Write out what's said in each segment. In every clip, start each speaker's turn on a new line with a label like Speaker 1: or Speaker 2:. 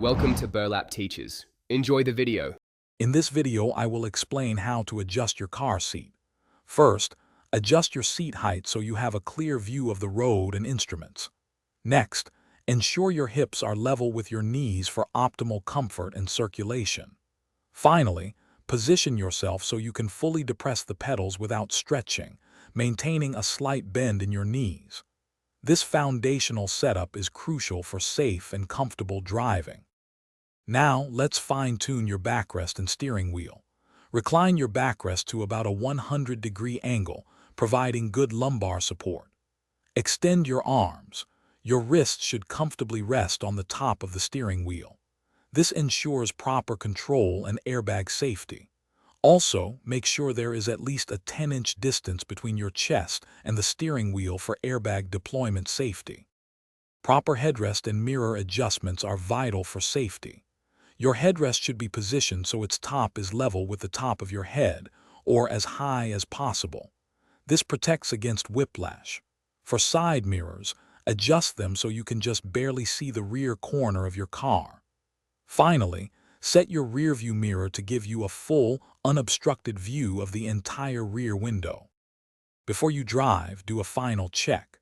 Speaker 1: Welcome to Burlap Teachers. Enjoy the video.
Speaker 2: In this video, I will explain how to adjust your car seat. First, adjust your seat height so you have a clear view of the road and instruments. Next, ensure your hips are level with your knees for optimal comfort and circulation. Finally, position yourself so you can fully depress the pedals without stretching, maintaining a slight bend in your knees. This foundational setup is crucial for safe and comfortable driving. Now, let's fine-tune your backrest and steering wheel. Recline your backrest to about a 100-degree angle, providing good lumbar support. Extend your arms. Your wrists should comfortably rest on the top of the steering wheel. This ensures proper control and airbag safety. Also, make sure there is at least a 10-inch distance between your chest and the steering wheel for airbag deployment safety. Proper headrest and mirror adjustments are vital for safety. Your headrest should be positioned so its top is level with the top of your head, or as high as possible. This protects against whiplash. For side mirrors, adjust them so you can just barely see the rear corner of your car. Finally, set your rearview mirror to give you a full, unobstructed view of the entire rear window. Before you drive, do a final check.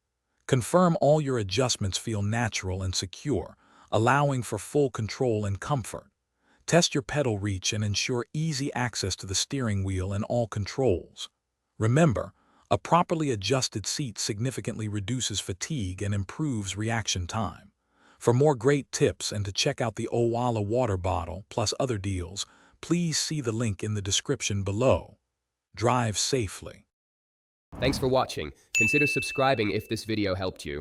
Speaker 2: Confirm all your adjustments feel natural and secure, allowing for full control and comfort. Test your pedal reach and ensure easy access to the steering wheel and all controls. Remember, a properly adjusted seat significantly reduces fatigue and improves reaction time. For more great tips and to check out the Owala water bottle plus other deals, please see the link in the description below. Drive safely.
Speaker 1: Thanks for watching. Consider subscribing if this video helped you.